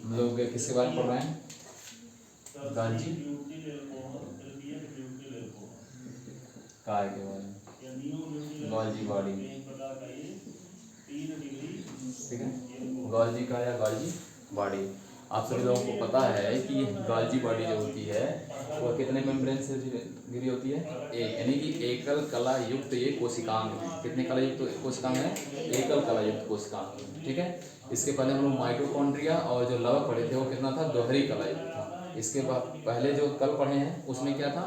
हम लोग किसके बारे में पढ़ रहे हैं? गाल्जी काय के बारे में, गाल्जी बॉडी, ठीक है। गाल्जी काय या गाल्जी बॉडी, आप सभी लोगों को पता है कि गाल्जी बॉडी जो होती है वो कितने मेम्ब्रेन से घिरी होती है? एक, यानी कि एकल कला युक्त ये कोशिकांग है। कितने कला युक्त कोशिकांग है? एकल कला युक्त कोशिकांग, ठीक है। इसके पहले हम लोग माइटोकॉन्ड्रिया और जो लव पढ़े थे वो कितना था? दोहरी कला युक्त था। इसके बाद पहले जो कल पढ़े हैं उसमें क्या था?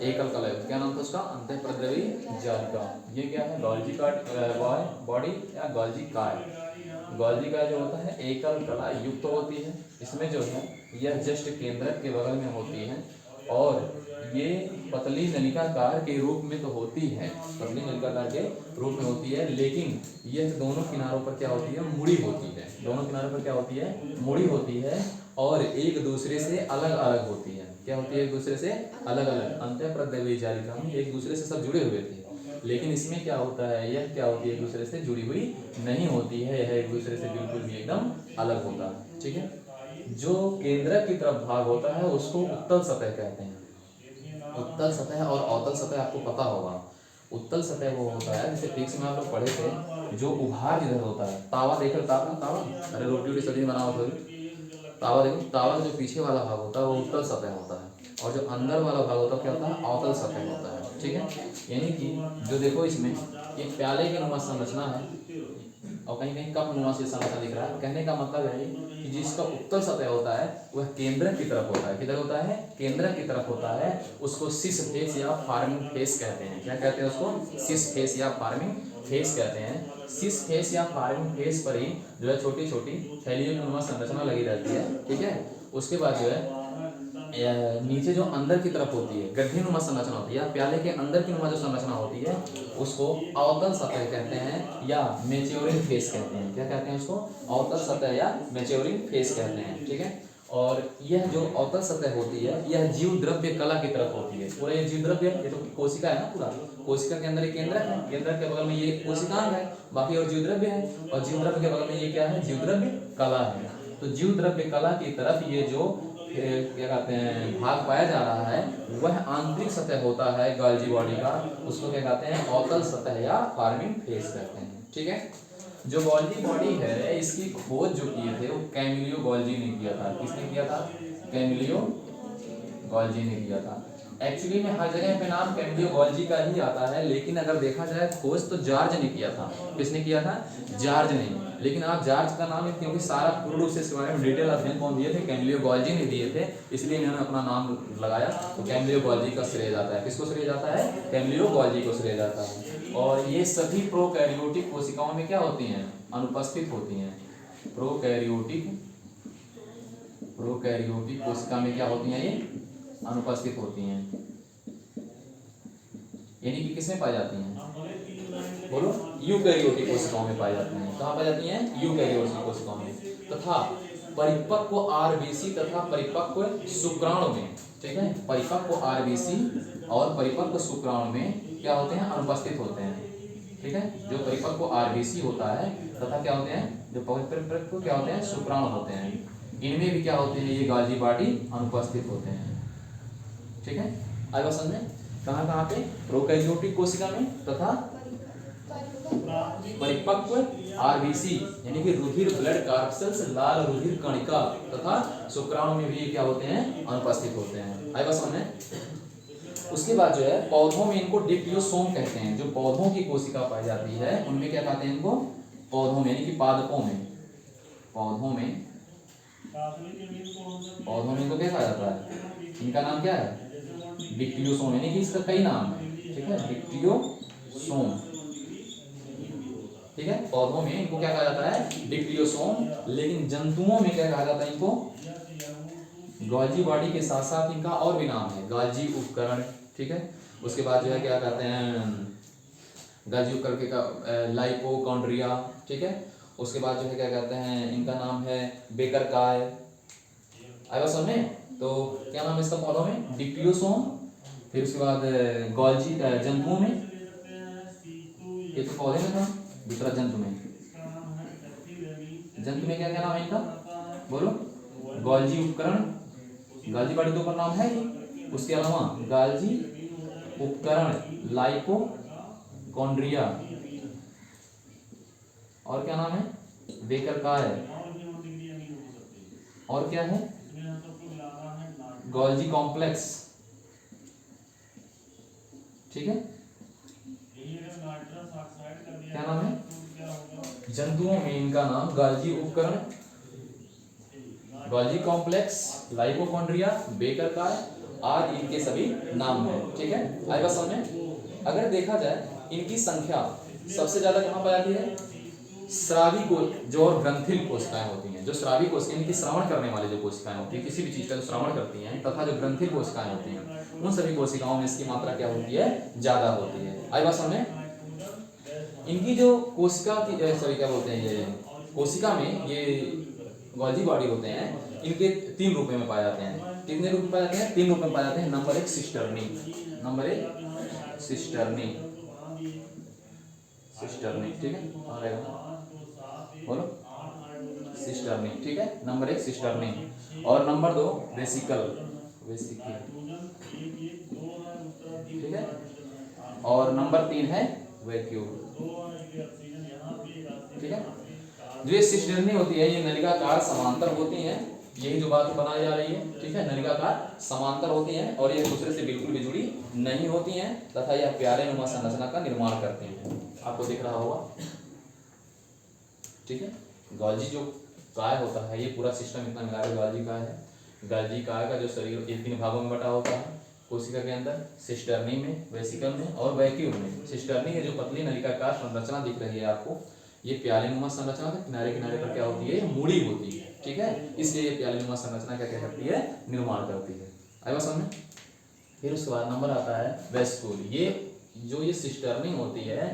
एकल कला युक्त। क्या नाम था उसका? अंतःप्रद्रवी जालिका। ये क्या है? गाल्जी बॉडी या गाल्जी काय। गाल्जी काय जो होता है एकल कला युक्त होती है। इसमें जो है यह जस्ट केंद्रक के बगल में होती है और ये पतली नलिकाकार के रूप में तो होती है, पतली नलिकाकार के रूप में होती है, लेकिन यह दोनों किनारों पर क्या होती है? मुड़ी होती है। दोनों किनारों पर क्या होती है? मुड़ी होती है और एक दूसरे से अलग अलग होती है। क्या होती है? एक दूसरे से अलग अलग। अंतःप्रद्रवी जालिका में एक दूसरे से सब जुड़े हुए थे, लेकिन इसमें क्या होता है? यह क्या होती है? एक दूसरे से जुड़ी हुई नहीं होती है, यह एक दूसरे से बिल्कुल भी एकदम अलग होता है, ठीक है। जो केंद्रक की तरफ भाग होता है उसको उत्तल सतह कहते हैं। उत्तल सतह और अवतल सतह आपको पता होगा। उत्तल सतह वो होता है, जैसे फिजिक्स में आप लोग पढ़े थे, जो उभार जिधर होता है, तावा देखो, तावा तावा, अरे रोटी वोटी सब्जी बना हुआ तावा देखो, तावा का जो पीछे वाला भाग होता है वो उत्तल सतह होता है और जो अंदर वाला भाग होता है क्या होता है? अवतल सतह होता है, ठीक है। यानी कि जो देखो इसमें एक प्याले की नुमा संरचना है और कहीं कहीं कप नुमा से संरचना दिख रहा है। कहने का मतलब है कि जिसका उत्तल सतह होता है वह केंद्रक की तरफ होता है। किधर होता है? केंद्रक की तरफ होता है। उसको सिस फेस या फार्मिंग फेस कहते हैं। क्या कहते हैं उसको? सिस फेस या फार्मिंग फेस कहते हैं। सिस फेस या फार्मिंग फेस पर ही जो है छोटी छोटी थैलियों की नुमा संरचना लगी रहती है, ठीक है। उसके बाद जो है नीचे जो अंदर की तरफ होती है गड्ढी नुमा संरचना होती है या प्याले के अंदर की नुमा जो संरचना होती है उसको अवतल सतह कहते हैं या मैच्योरिंग फेस कहते हैं। क्या कहते हैं उसको? अवतल सतह या मैच्योरिंग फेस कहते हैं, ठीक है। और यह जो अवतल सतह होती है यह जीव द्रव्य कला की तरफ होती है। पूरा ये जीव द्रव्य, ये तो कोशिका है ना, पूरा कोशिका के अंदर एक केंद्रक है, केंद्रक के बगल में ये कोशिकांग है, बाकी और जीव द्रव्य है, और जीव द्रव्य के बगल में ये क्या है? जीव द्रव्य कला है। तो जीव द्रव्य कला की तरफ ये जो क्या कहते हैं भाग पाया जा रहा है वह आंतरिक सतह होता है गाल्जी बॉडी का। उसको क्या कहते हैं? अवतल सतह या फार्मिंग फेस कहते हैं, ठीक है। जो गाल्जी बॉडी है इसकी खोज जो किए थे वो कैमिलियो गाल्जी ने किया था। किसने किया था? कैमिलियो गाल्जी ने किया था। एक्चुअली में हर जगह पे नाम कैमिलियो गाल्जी का ही आता है, लेकिन अगर देखा जाए खोज तो जॉर्ज ने किया था। किसने किया था? जॉर्ज ने। लेकिन आप जॉर्ज का नाम, क्योंकि सारा पूर्ण रूप से इसके बारे में डिटेल अध्ययन कौन दिए थे? कैमिलियो गाल्जी ने दिए थे, इसलिए इन्होंने अपना नाम लगाया। तो कैमिलियो गाल्जी का श्रेय जाता है। किसको श्रेय जाता है? कैमिलियो गाल्जी को श्रेय जाता है। और ये सभी प्रोकैरियोटिक कोशिकाओं में क्या होती हैं? अनुपस्थित होती हैं। प्रोकैरियोटिक कोशिका में क्या होती हैं? ये अनुपस्थित होती हैं। यानी कि किसमें पाई जाती हैं? बोलो। यूकैरियोटिक कोशिकाओं में पाई जाती हैं। कहाँ पाई जाती हैं? यूकैरियोटिक कोशिकाओं में। तथा परिपक्व आरबीसी तथा परिपक्व शुक्राणु में, ठीक है, परिपक्व आरबीसी और परिपक्व शुक्राणु में क्या होते हैं? अनुपस्थित होते हैं, ठीक है। जो परिपक्व आरबीसी होता है तथा क्या होते हैं? जो परिपक्व क्या होते हैं? शुक्राणु होते हैं। इनमें भी क्या होते हैं? ये गाल्जी बॉडी अनुपस्थित होते हैं, ठीक है। आगे बात समझ में? कहाँ कहाँ पे? प्रोकैरियोटिक कोशिका में तथा परिपक्व आरबीसी यानी कि रुधिर ब्लड कार्पसेल्स, लाल रुधिर कणिका तथा शुक्राणु में भी क्या होते हैं? अनुपस्थित होते हैं। आगे बात समझ में? उसके बाद जो है पौधों में इनको डिप्टियोसोम कहते हैं। जो पौधों की कोशिका पाई जाती है उनमें क्या कहते हैं? इनको पौधों में यानी कि पादपों में, पौधों में इनको क्या कहा जाता है? इनका नाम क्या है? डिप्टियोसोम, यानी कि इसका कई नाम है, ठीक है। डिप्टियोसोम, ठीक है। पौधों में इनको क्या कहा जाता है? डिप्टियोसोम। लेकिन जंतुओं में क्या कहा जाता है इनको? गाल्जी बॉडी के साथ साथ इनका और भी नाम है, गाल्जी उपकरण, ठीक है। उसके बाद जो है क्या कहते हैं? गाल्जी उपकरण का लाइपोकॉन्ड्रिया, ठीक है। उसके बाद जो है क्या कहते हैं? इनका नाम है बेकर काय। आया समझ में? तो क्या नाम है इसका पौधों में? डिप्टियोसोम। फिर उसके बाद गाल्जी जंतुओं में, ये तो पौधे में था, दूसरा जंतु में। जंतु में क्या क्या नाम है इनका? बोलो। गोल्जी उपकरण, गोल्जी बॉडी तो ऊपर नाम है ही, उसके अलावा गोल्जी उपकरण, लाइपोकॉन्ड्रिया, और क्या नाम है, वेकरकाय, और क्या है, गोल्जी कॉम्प्लेक्स। ठीक है, क्या नाम है, जंतुओं में इनका नाम गोल्जी उपकरण, गोल्जी कॉम्प्लेक्स, लाइपोकॉन्ड्रिया, बेकरकाय आदि इनके सभी नाम हैं। ठीक है, आएगा समझ में। अगर देखा जाए इनकी संख्या सबसे ज्यादा कहाँ पाई जाती है, स्रावी को जो और ग्रंथिल कोशिकाएं होती हैं, जो स्रावी कोशिकाएं इनकी श्रवण करने वाली जो कोशिकाएं होती हैं, किसी भी चीज का जो श्रवण करती हैं, तथा जो ग्रंथिल कोशिकाएं होती हैं, उन सभी कोशिकाओं में इसकी मात्रा क्या होती है, ज्यादा होती है। आई बात समझ में। इनकी जो कोशिका की सॉरी क्या बोलते हैं, ये कोशिका में ये गोल्जी बॉडी होते हैं, इनके 3 रूपों में पाए जाते हैं। कितने रूप में पाए जाते हैं, 3 रूप में पाए जाते हैं। Number 1 cisternae, number 1 cisternae, cisternae. ठीक है, और बोलो सिस्टर्नी। ठीक है, नंबर 1 सिस्टर्नी, और नंबर 2 वेसिकल, वेसिकल। ठीक है, और नंबर 3 है वैक्यूल। ठीक है, जो ये सिस्टर्नी होती है ये नलिकाकार समांतर होती हैं, यही जो बात बनाई जा रही है। ठीक है, नलिकाकार समांतर होती हैं और ये एक दूसरे से बिल्कुल भी जुड़ी नहीं होती हैं, तथा यह प्याले नुमा संरचना का निर्माण करते हैं। आपको दिख रहा होगा। ठीक है, गोल्जी जो काय होता है, ये पूरा सिस्टम इतना मिला के गोल्जी काय है। गोल्जी काय का जो शरीर ये 3 भागों में बटा होता है कोशिका के अंदर, सिस्टर्नी में, वेसिकल में और वैक्यूल में। सिस्टर्नी है जो पतली नलिकाकार संरचना दिख रही है आपको, ये प्यालेनुमा संरचना के किनारे किनारे पर क्या होती है, मूड़ी होती है। ठीक है, इसलिए ये प्यालेनुमा संरचना क्या करती है, निर्माण करती है। आया समझ में। फिर उसके बाद नंबर आता है वेस्कूल। ये जो ये सिस्टर्नी होती है,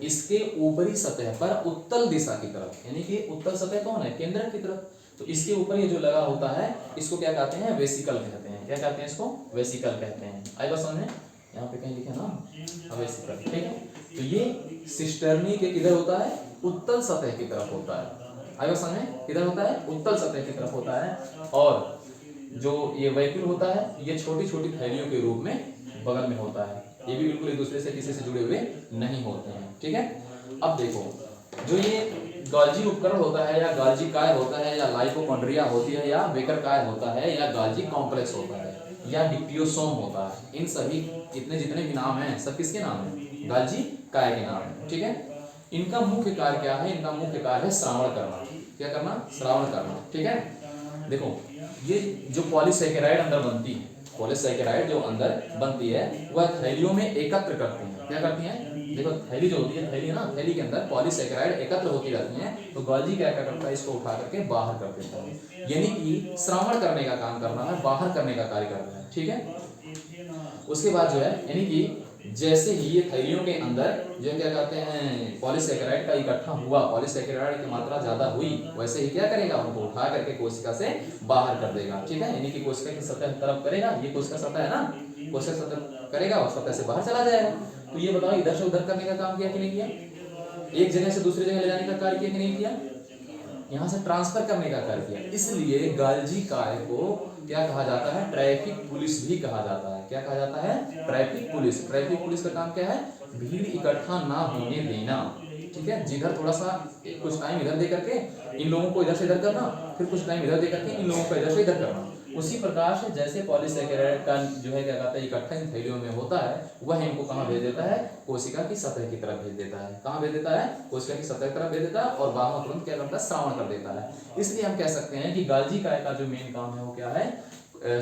इसके ऊपरी सतह पर उत्तल दिशा की तरफ, यानी कि उत्तल सतह कौन है, केंद्र की तरफ, तो इसके ऊपर ये जो लगा होता है इसको क्या कहते हैं, वेसिकल कहते हैं। क्या कहते हैं इसको, वेसिकल कहते हैं। आई बात समझ में। यहाँ पे कहीं लिखे ना वेसिकल। ठीक है, तो ये सिस्टर्नी के किधर होता है, उत्तल सतह की तरफ होता है। आई बात समझ में, किधर होता है, उत्तल सतह की तरफ होता है। और जो ये वैक्यूल होता है ये छोटी छोटी थैलियों के रूप में बगल में होता है, ये भी बिल्कुल एक दूसरे से किसी से जुड़े हुए नहीं होते हैं। ठीक है, अब देखो जो ये गोल्जी उपकरण होता है या गोल्जी काय होता है या लाइपोकॉन्ड्रिया होती है या बेकर काय होता है या गोल्जी कॉम्प्लेक्स होता है या डिप्टियोसोम होता है, इन सभी इतने जितने भी नाम हैं सब किसके नाम है, गोल्जी काय के नाम है। ठीक है, इनका मुख्य कार्य क्या है, इनका मुख्य कार्य है श्रावण करना। क्या करना, श्रावण करना। ठीक है, देखो ये जो पॉलीसैकेराइड अंदर बनती है, पॉलीसैकेराइड जो अंदर बनती है वह थैलियों में एकत्र करती हैं। क्या करती हैं, देखो थैली जो होती है, थैली ना, थैली के अंदर पॉलीसैकेराइड एकत्र होती रहती हैं, तो गोल्जी क्या करता है, इसको उठा करके बाहर कर देता है, यानी कि श्रावण करने का काम करना है, बाहर करने का कार्य करना है। ठीक है, उसके बाद जो है यानी कि जैसे ही ये थैलियों के अंदर जो क्या कहते हैं पॉलीसैकेराइड का इकट्ठा हुआ, पॉलीसैकेराइड की मात्रा ज्यादा हुई, वैसे ही क्या करेगा, उनको उठा करके कोशिका से बाहर कर देगा। ठीक है, यानी कि कोशिका की सतह तरफ करेगा, ये कोशिका सतह है ना, कोशिका सतह करेगा और सतह से बाहर चला जाएगा। तो ये बताओ इधर से उधर करने का काम किया कि नहीं किया, एक जगह से दूसरी जगह ले जाने का कार्य किया कि नहीं किया, यहाँ से ट्रांसफर करने का कार्य किया। इसलिए गोल्जी काय को क्या कहा जाता है, ट्रैफिक पुलिस भी कहा जाता है। क्या कहा जाता है, ट्रैफिक पुलिस। ट्रैफिक पुलिस का काम क्या है, भीड़ इकट्ठा ना होने देना। ठीक है, जिधर थोड़ा सा कुछ टाइम इधर दे करके इन लोगों को इधर से इधर करना, फिर कुछ टाइम इधर दे करके इन लोगों को इधर से इधर करना। उसी प्रकार से जैसे पॉलीसैकेराइड का जो है क्या कहता है इकट्ठा इन थैलियों में होता है, वह इनको कहाँ भेज देता है, कोशिका की सतह की तरफ भेज देता है। कहाँ भेज देता है, कोशिका की सतह की तरफ भेज देता है और बाहर तुरंत क्या करता है, श्रावण कर देता है। इसलिए हम कह सकते हैं कि गोल्जी काय का जो मेन काम है वो क्या है,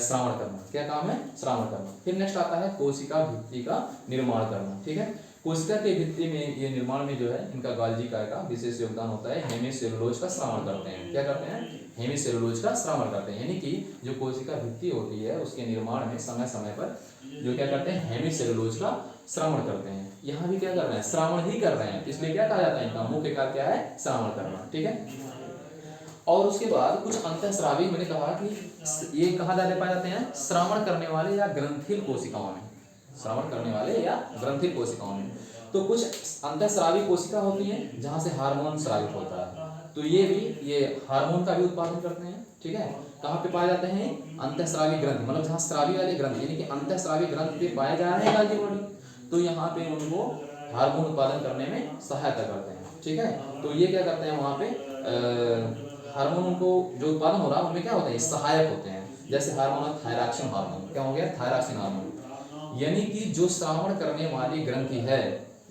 श्रावण करना। क्या काम है, श्रावण करना। फिर नेक्स्ट आता है कोशिका भित्ति का निर्माण करना। ठीक है, कोशिका के भित्ति में ये निर्माण में जो है इनका गोल्जी काय का विशेष योगदान होता है। हेमिसेलुलोज का श्रावण करते हैं। क्या करते हैं, हेमिसेलुलोज का श्रावण करते हैं, यानी कि जो कोशिका भित्ति होती है उसके निर्माण में समय समय पर जो क्या करते हैं, हेमिसेलुलोज का श्रावण करते हैं। यहाँ भी क्या कर रहे हैं, श्रावण ही कर रहे हैं, इसलिए क्या कहा जाता है, इनका मुख्य कार्य क्या है, श्रावण करना। ठीक है, और उसके बाद कुछ अंतःस्रावी, मैंने कहा कि ये कहाँ ज्यादा पाए जाते हैं, श्रावण करने वाले या ग्रंथिल कोशिकाओं में, श्रावण करने वाले या ग्रंथिल कोशिकाओं में। तो कुछ अंतःस्रावी कोशिका होती हैं जहां से हार्मोन स्रावित होता है, तो ये भी ये हार्मोन का भी उत्पादन करते हैं, ठीक है। कहाँ पे पाए जाते हैं? अंतःस्रावी ग्रंथि, मतलब जहाँ स्रावी वाले ग्रंथि यानी कि अंतःस्रावी ग्रंथि पे पाए जा रहे हैं गाल्जी बॉडी, तो यहाँ पे उनको हार्मोन उत्पादन करने में सहायता करते हैं, ठीक है। तो ये क्या करते हैं वहाँ पे हार्मोन को जो उत्पादन हो रहा है उनमें क्या होते हैं? सहायक होते हैं। जैसे हार्मोन थायरॉक्सिन हार्मोन, क्या हो गया? थायरॉक्सिन हार्मोन, यानी कि जो श्रावण करने वाली ग्रंथि है,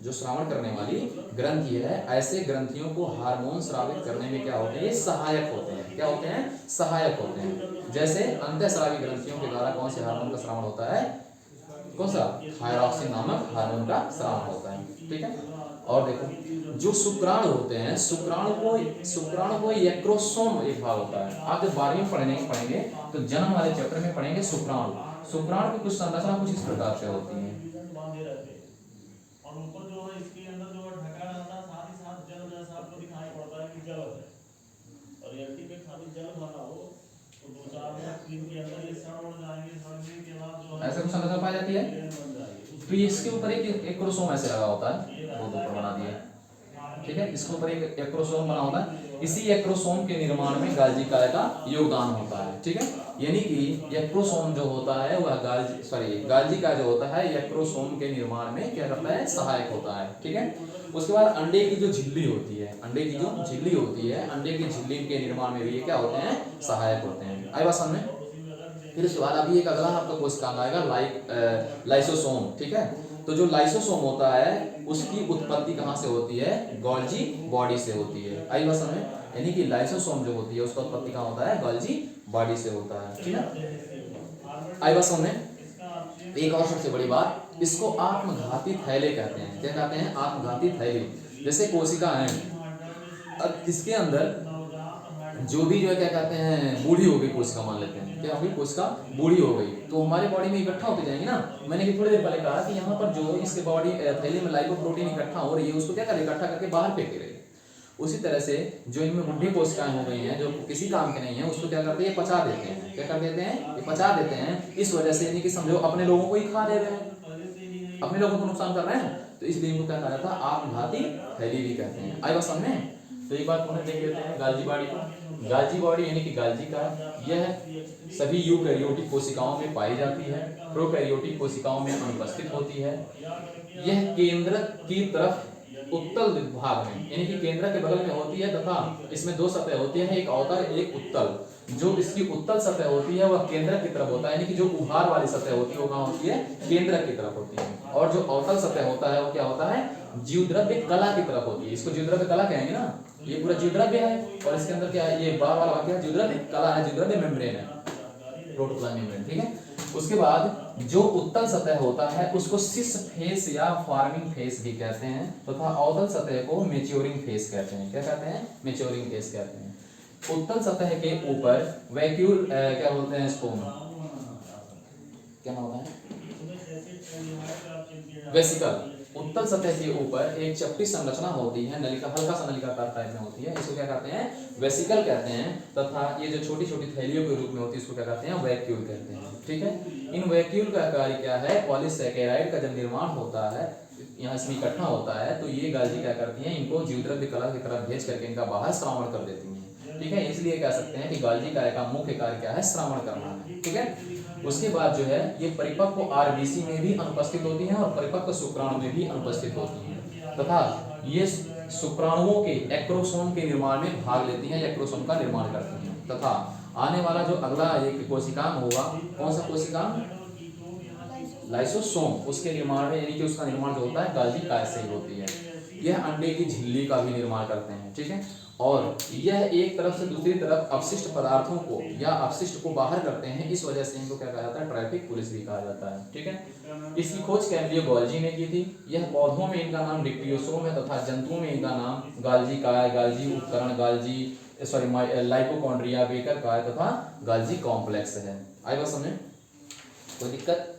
जो श्रावण करने वाली ग्रंथि है, ऐसे ग्रंथियों को हार्मोन स्रावित करने में क्या होते हैं? ये सहायक होते हैं। क्या होते हैं? सहायक होते हैं। जैसे अंतःस्रावी ग्रंथियों के द्वारा कौन से हार्मोन का स्रावण होता है? कौन सा? थायरॉक्सिन नामक हार्मोन का स्राव होता है, ठीक है। और देखो जो शुक्राणु होते हैं, शुक्राणु को एक्रोसोम एक भाग होता है। आप जब 12वीं पढ़ेंगे तो जन्म वाले चैप्टर में पढ़ेंगे शुक्राणु की कुछ संरचना कुछ इस प्रकार से होती है। और ऊपर जो है इसके अंदर जो ढका रहता है, साथ ही साथ जल जैसा आपको दिखाई पड़ता है कि जल है, और यदि पे खाली जल भरा हो तो 2-4 दिन के अंदर ये सड़ उड़ जाएंगे, सड़ने के बाद जो है ऐसे कुछ संरचना पाई जाती है। तो इसके ऊपर एक एक्रोसोम ऐसे लगा होता है, वो ऊपर बना दिया, ठीक है। इसके ऊपर एक एक्रोसोम बना होता है। इसी एक्रोसोम के निर्माण में गाल्जी काय का योगदान होता है, ठीक है। यानी कि एक्रोसोम जो होता है वह गाल्जी काय जो होता है एक्रोसोम के निर्माण में क्या करता है? सहायक होता है, ठीक है। उसके बाद अंडे की जो झिल्ली होती है, अंडे की जो झिल्ली होती है, अंडे की झिल्ली के निर्माण में भी ये क्या होते हैं? सहायक होते हैं। आई बात समझ में? फिर उसके बाद अभी एक अगला आपका कोशिकांग आएगा लाइसोसोम, ठीक है। तो जो लाइसोसोम होता है उसकी उत्पत्ति कहाँ से होती है? गोल्जी बॉडी से होती है। आई बात समझ में? यानी कि लाइसोसोम जो होती है उसका उत्पत्ति कहाँ होता है? गोल्जी बॉडी से होता है, ठीक है। आई बात समझ में? एक और सबसे बड़ी बात, इसको आत्मघाती थैले कहते हैं। क्या कहते हैं? आत्मघाती थैले। जैसे कोशिका है, अब इसके अंदर जो भी जो है क्या कहते हैं, बूढ़ी हो गई कोशिका मान लेते हैं, क्या हो गई? कोशिका बूढ़ी हो गई तो हमारी बॉडी में इकट्ठा होती जाएंगी ना। मैंने थोड़ी देर पहले कहा कि यहाँ पर जो इसके बॉडी थैली में लाइपोप्रोटीन इकट्ठा हो रही है, उसको क्या करे? इकट्ठा करके बाहर फेंक रही है। उसी तरह से जो इनमें बुढ़ी कोशिकाएं हो गई हैं, जो किसी काम के नहीं है, उसको क्या करते हैं? ये पचा देते हैं। क्या कर देते हैं? ये पचा देते हैं। इस वजह से यानी कि समझो अपने लोगों को ही खा दे रहे हैं, अपने लोगों को नुकसान कर रहे हैं, तो इसलिए इनको क्या कहा जाता है? आत्मघाती थैली भी कहते हैं। आई बात समझ में? तो एक बात उन्हें देख लेते हैं गाल्जी बॉडी को। गाल्जी बॉडी यानी कि गाल्जी का यह सभी यूकैरियोटिक कोशिकाओं में पाई जाती है, प्रोकैरियोटिक कोशिकाओं में अनुपस्थित होती है। यह केंद्र की तरफ उत्तल भाग में यानी कि केंद्र के बगल में होती है तथा इसमें दो सतह होती है, एक अवतल एक उत्तल। जो इसकी उत्तल सतह होती है वह केंद्र की तरफ होता है, यानी कि जो उभार वाली सतह होती है वो कहाँ होती है? केंद्र की तरफ होती है। और जो अवतल सतह होता है वो क्या होता है? जीवद्रव्य कला की तरफ होती है। इसको जीवद्रव्य कला कहेंगे ना, ये पूरा जीवद्रव्य है और इसके अंदर क्या है? ये बाहर वाला वाक्य है जीवद्रव्य कला है, जीवद्रव्य मेम्ब्रेन है, प्रोटोप्लाज्म मेम्ब्रेन, ठीक है। उसके बाद जो उत्तल सतह होता है उसको सिस फेस या फॉर्मिंग फेस भी कहते हैं तथा अवतल सतह को मैच्योरिंग फेस कहते हैं। क्या कहते हैं? मैच्योरिंग फेस कहते हैं। उत्तल सतह के ऊपर वैक्यूल क्या बोलते हैं इसको? क्या नाम होता है? वेसिकल। उत्तल सतह के ऊपर एक चपटी संरचना होती है, नलिका, हल्का सा नलिकाकार टाइप में होती है, इसको क्या कहते हैं? वेसिकल कहते हैं। तथा ये जो छोटी छोटी थैलियों के रूप में होती है इसको क्या कहते हैं? वैक्यूल कहते हैं, ठीक है। इन वैक्यूल का कार्य क्या है? पॉलीसैकेराइड का जब निर्माण होता है, यहाँ इसमें इकट्ठा होता है, तो ये गाल्जी क्या करती हैं? इनको जीवद्रव्य कला की तरफ भेज करके इनका बाहर श्रावण कर देती हैं, ठीक है। इसलिए कह सकते हैं कि गाल्जी काय का मुख्य कार्य क्या है? श्रावण करना है, ठीक है। उसके बाद जो है ये परिपक्व आरबीसी में भी अनुपस्थित होती हैं और परिपक्व शुक्राणु में भी अनुपस्थित होती हैं तथा ये शुक्राणुओं के एक्रोसोम के निर्माण में भाग लेती हैं, एक्रोसोम का निर्माण करती हैं। तथा आने वाला जो अगला एक कोशिकांग होगा, कौन सा कोशिकांग? लाइसोसोम, उसके निर्माण में यानी कि उसका निर्माण जो होता है गाल्जी काय से ही होती है। यह अंडे की झिल्ली का भी निर्माण करते हैं, ठीक है। और यह एक तरफ से दूसरी तरफ अपशिष्ट पदार्थों को या अपशिष्ट को बाहर करते हैं, इस वजह से इनको क्या कहा जाता है? ट्रैफिक पुलिस भी कहा जाता है, ठीक है। इसकी खोज कैम्ब्रियो गोल्जी ने की थी। यह पौधों में इनका नाम डिक्टियोसोम है तथा जंतुओं में इनका नाम गाल्जी काय, गाल्जी उपकरण, लाइपोकॉन्ड्रिया, बेकर काय तथा गाल्जी कॉम्प्लेक्स है। आई बात समझे? कोई दिक्कत?